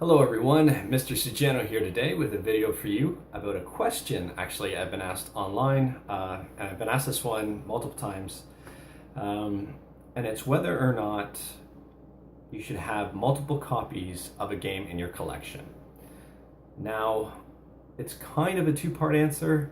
Hello everyone, Mr. Sugeno here today with a video for you about a question actually I've been asked online, and I've been asked this one multiple times, and it's whether or not you should have multiple copies of a game in your collection. Now, it's kind of a two-part answer,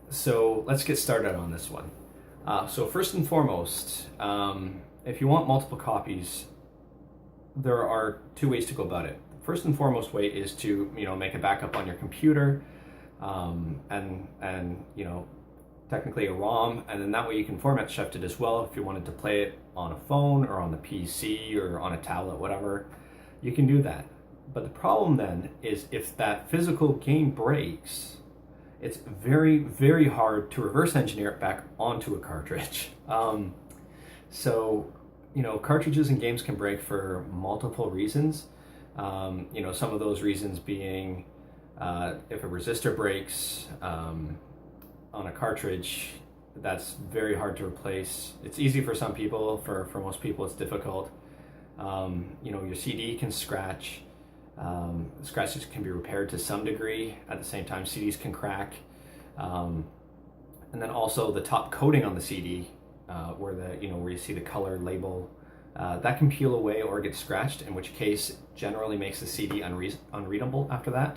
so let's get started on this one. So first and foremost, if you want multiple copies, there are two ways to go about it. First and foremost way is to make a backup on your computer, and technically a ROM, and then that way you can format shift it as well. If you wanted to play it on a phone or on the PC or on a tablet, whatever, you can do that. But the problem then is if that physical game breaks, it's very, very hard to reverse engineer it back onto a cartridge. Cartridges and games can break for multiple reasons. Some of those reasons being if a resistor breaks on a cartridge, that's very hard to replace. It's easy for some people, for most people it's difficult. Your CD can scratch. Scratches can be repaired to some degree. At the same time, CDs can crack. And then also the top coating on the CD, where you see the color label, that can peel away or get scratched, in which case it generally makes the CD unreadable after that.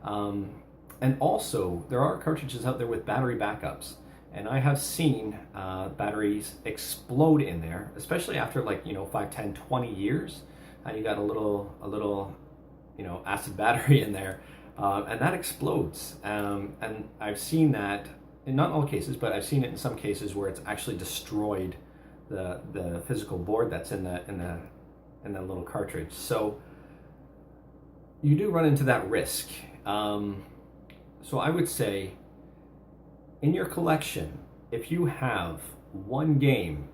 And also, there are cartridges out there with battery backups, and I have seen batteries explode in there, especially after 5, 10, 20 years, and you got a little acid battery in there, and that explodes. And I've seen that in not all cases, but I've seen it in some cases where it's actually destroyed the physical board that's in the little cartridge. So you do run into that risk. So I would say in your collection, if you have one game,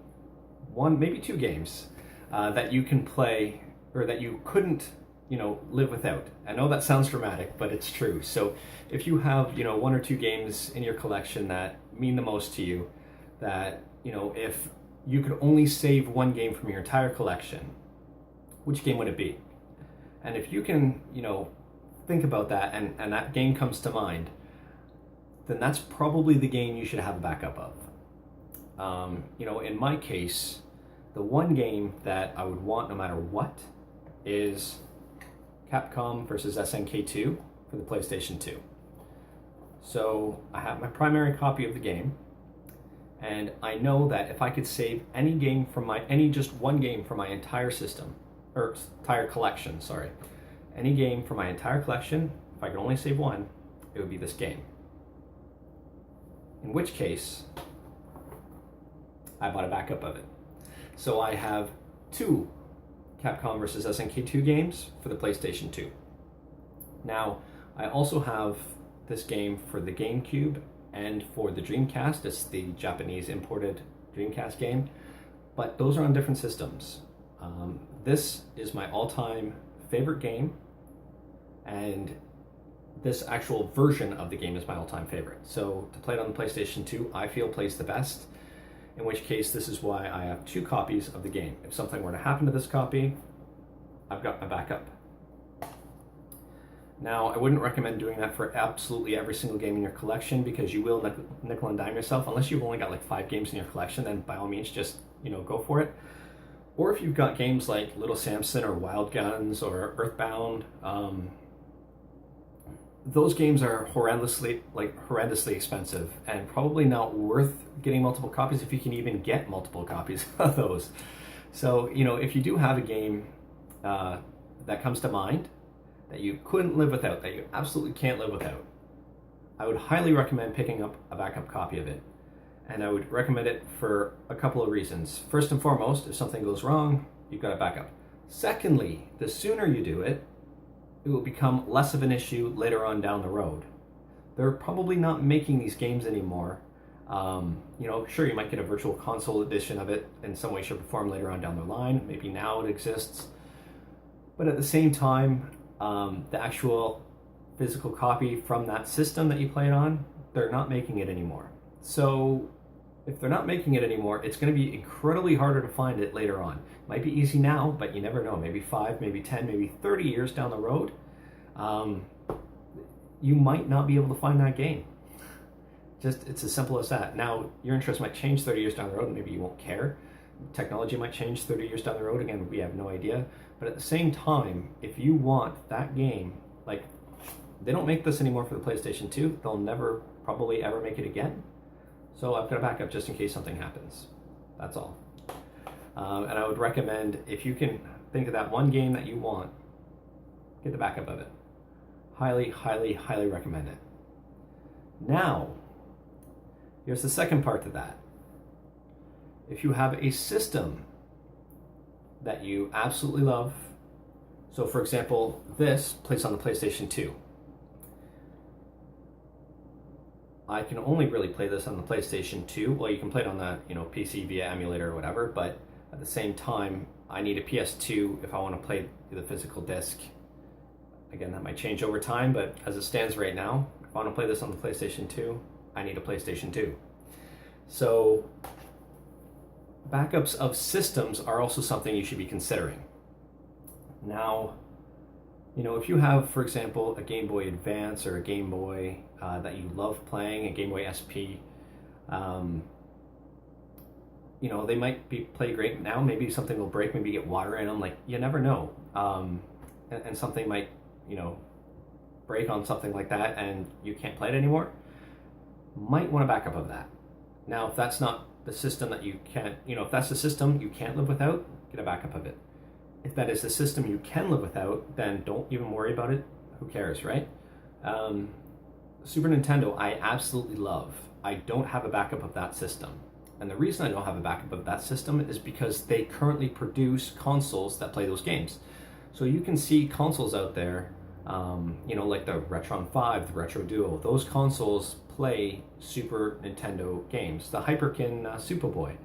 maybe two games that you can play or that you couldn't live without. I know that sounds dramatic, but it's true. So if you have, one or two games in your collection that mean the most to you, that, if you could only save one game from your entire collection, which game would it be? And if you can, think about that and that game comes to mind, then that's probably the game you should have a backup of. In my case, the one game that I would want no matter what is Capcom versus SNK2 for the PlayStation 2. So I have my primary copy of the game, and I know that if I could save any game from just one game from my entire system, or entire collection, sorry, any game from my entire collection, if I could only save one, it would be this game. In which case, I bought a backup of it. So I have two Capcom vs. SNK2 games for the PlayStation 2. Now, I also have this game for the GameCube and for the Dreamcast. It's the Japanese imported Dreamcast game, but those are on different systems. This is my all-time favorite game, and this actual version of the game is my all-time favorite. So to play it on the PlayStation 2, I feel plays the best, in which case this is why I have two copies of the game. If something were to happen to this copy, I've got my backup. Now, I wouldn't recommend doing that for absolutely every single game in your collection, because you will nickel and dime yourself. Unless you've only got 5 games in your collection, then by all means just go for it. Or if you've got games like Little Samson or Wild Guns or Earthbound, those games are horrendously expensive and probably not worth getting multiple copies, if you can even get multiple copies of those. So if you do have a game that comes to mind that you couldn't live without, that you absolutely can't live without, I would highly recommend picking up a backup copy of it. And I would recommend it for a couple of reasons. First and foremost, if something goes wrong, you've got a backup. Secondly, the sooner you do it, it will become less of an issue later on down the road. They're probably not making these games anymore. Sure, you might get a virtual console edition of it in some way, shape, or form later on down the line. Maybe now it exists. But at the same time, the actual physical copy from that system that you play it on, they're not making it anymore. So If they're not making it anymore, it's going to be incredibly harder to find it later on. It might be easy now, but you never know. Maybe 5, maybe 10, maybe 30 years down the road, you might not be able to find that game. Just, it's as simple as that. Now, your interest might change 30 years down the road, and maybe you won't care. Technology might change 30 years down the road. Again, we have no idea. But at the same time, if you want that game, like, they don't make this anymore for the PlayStation 2. They'll never probably ever make it again. So I've got a backup just in case something happens. That's all. And I would recommend, if you can think of that one game that you want, get the backup of it. Highly, highly, highly recommend it. Now, here's the second part to that. If you have a system that you absolutely love, so for example, this plays on the PlayStation 2. I can only really play this on the PlayStation 2. Well, you can play it on the PC via emulator or whatever, but at the same time, I need a PS2 if I want to play the physical disc. Again, that might change over time, but as it stands right now, if I want to play this on the PlayStation 2, I need a PlayStation 2. So backups of systems are also something you should be considering. Now, if you have, for example, a Game Boy Advance or a Game Boy that you love playing, a Game Boy SP, they might play great now. Maybe something will break, maybe get water in them. Like, you never know. And something might, break on something like that and you can't play it anymore. Might want a backup of that. Now, if that's not the system that you can't, if that's the system you can't live without, get a backup of it. If that is the system you can live without, then don't even worry about it. Who cares, right? Super Nintendo, I absolutely love. I don't have a backup of that system. And the reason I don't have a backup of that system is because they currently produce consoles that play those games. So you can see consoles out there, like the Retron 5, the Retro Duo. Those consoles play Super Nintendo games. The Hyperkin Superboy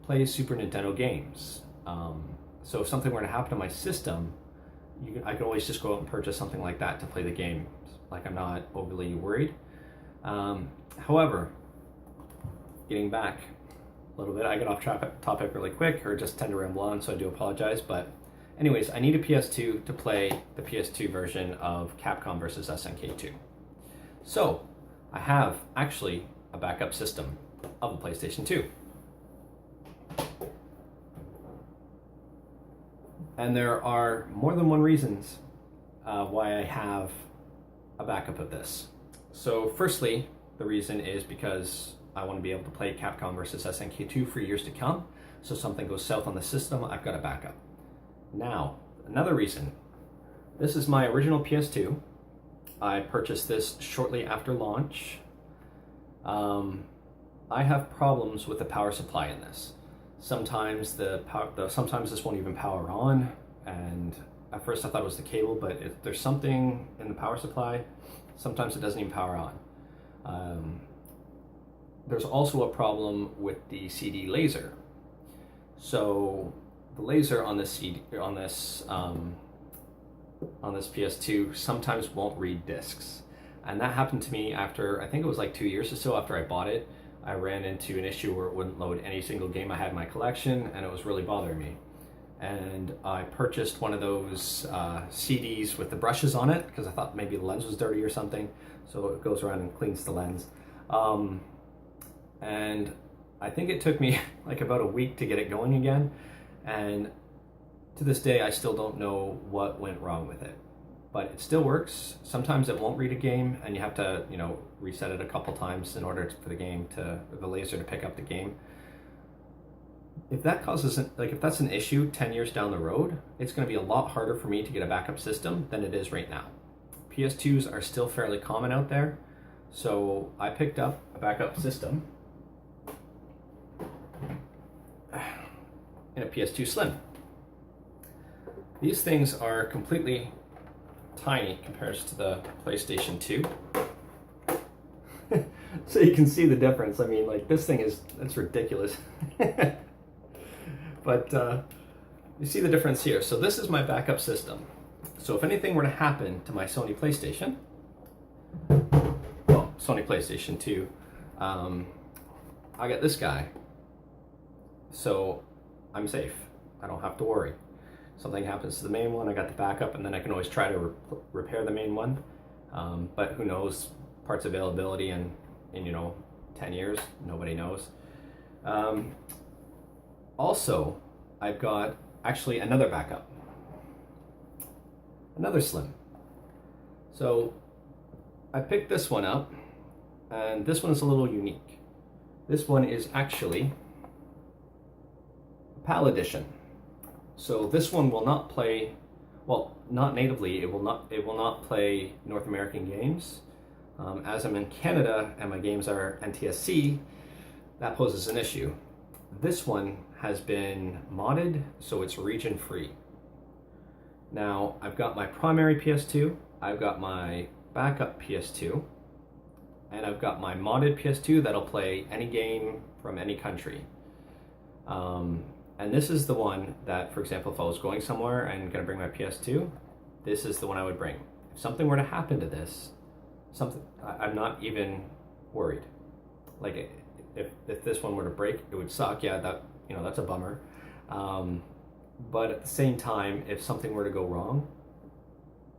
plays Super Nintendo games. So if something were to happen to my system, I could always just go out and purchase something like that to play the game. Like, I'm not overly worried. However, getting back a little bit, I got off topic really quick, or just tend to ramble on, so I do apologize. But anyways, I need a PS2 to play the PS2 version of Capcom vs. SNK 2. So I have actually a backup system of the PlayStation 2. And there are more than one reasons why I have a backup of this. So firstly, the reason is because I want to be able to play Capcom vs. SNK 2 for years to come. So if something goes south on the system, I've got a backup. Now, another reason. This is my original PS2. I purchased this shortly after launch. I have problems with the power supply in this. Sometimes sometimes this won't even power on, and at first I thought it was the cable, but if there's something in the power supply, sometimes it doesn't even power on. There's also a problem with the CD laser. So the laser on this PS2 sometimes won't read discs, and that happened to me after, I think it was like 2 years or so after I bought it. I ran into an issue where it wouldn't load any single game I had in my collection, and it was really bothering me. And I purchased one of those CDs with the brushes on it because I thought maybe the lens was dirty or something. So it goes around and cleans the lens. And I think it took me like about a week to get it going again. And to this day, I still don't know what went wrong with it. But it still works. Sometimes it won't read a game, and you have to, reset it a couple times in order for the laser to pick up the game. If that if that's an issue 10 years down the road, it's going to be a lot harder for me to get a backup system than it is right now. PS2s are still fairly common out there, so I picked up a backup system in a PS2 Slim. These things are completely tiny compared to the PlayStation 2. So you can see the difference. I mean, like, this thing it's ridiculous. But you see the difference here. So this is my backup system. So if anything were to happen to my Sony PlayStation, Sony PlayStation 2, I got this guy, so I'm safe. I don't have to worry. Something happens to the main one, I got the backup, and then I can always try to repair the main one. But who knows, parts availability in 10 years, nobody knows. Also, I've got actually another backup, another Slim. So I picked this one up, and this one is a little unique. This one is actually a PAL edition. So this one will not play, well, not natively, it will not play North American games. As I'm in Canada and my games are NTSC, that poses an issue. This one has been modded, so it's region free. Now, I've got my primary PS2, I've got my backup PS2, and I've got my modded PS2 that'll play any game from any country. And this is the one that, for example, if I was going somewhere and gonna bring my PS2, this is the one I would bring. If something were to happen to this, I'm not even worried. Like, if this one were to break, it would suck. Yeah, that's a bummer. But at the same time, if something were to go wrong,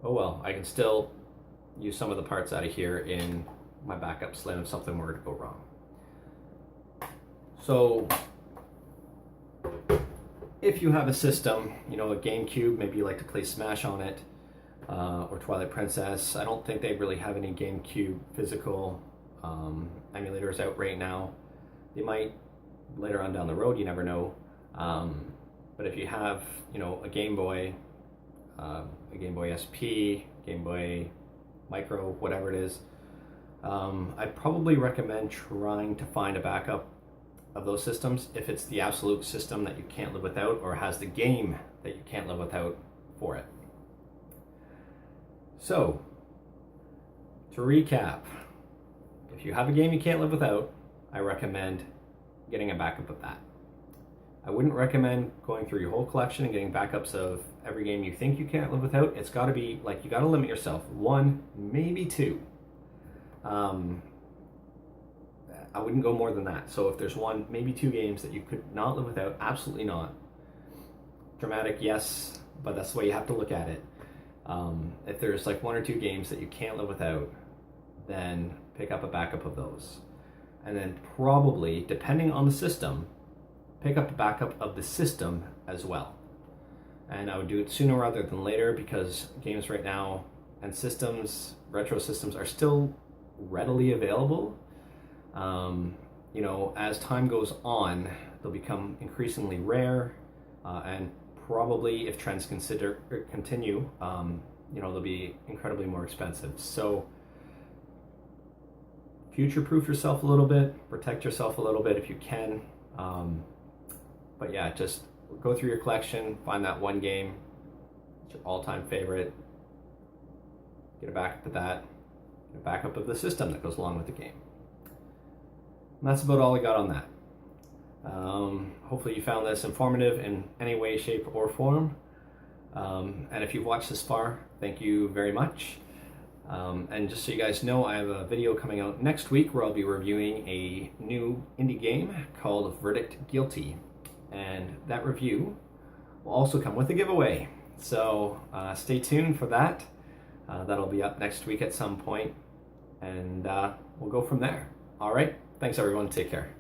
oh well, I can still use some of the parts out of here in my backup Slim if something were to go wrong. So if you have a system, a GameCube, maybe you like to play Smash on it, or Twilight Princess. I don't think they really have any GameCube physical emulators out right now. They might later on down the road, you never know. But if you have, a Game Boy SP, Game Boy Micro, whatever it is, I'd probably recommend trying to find a backup of those systems if it's the absolute system that you can't live without or has the game that you can't live without for it. So, to recap, if you have a game you can't live without, I recommend getting a backup of that. I wouldn't recommend going through your whole collection and getting backups of every game you think you can't live without. It's got to be, you got to limit yourself. 1, maybe 2. I wouldn't go more than that. So if there's 1, maybe 2 games that you could not live without, absolutely not. Dramatic, yes, but that's the way you have to look at it. If there's 1 or 2 games that you can't live without, then pick up a backup of those. And then probably, depending on the system, pick up a backup of the system as well. And I would do it sooner rather than later because games right now and systems, retro systems, are still readily available. As time goes on, they'll become increasingly rare, and probably if trends continue, they'll be incredibly more expensive. So future-proof yourself a little bit, protect yourself a little bit if you can. But yeah, just go through your collection, find that one game, it's your all-time favorite, get a backup of that, get a backup of the system that goes along with the game. And that's about all I got on that. Hopefully you found this informative in any way, shape, or form. And if you've watched this far, thank you very much. And just so you guys know, I have a video coming out next week where I'll be reviewing a new indie game called Verdict Guilty. And that review will also come with a giveaway. So stay tuned for that. That'll be up next week at some point. And we'll go from there. All right. Thanks, everyone. Take care.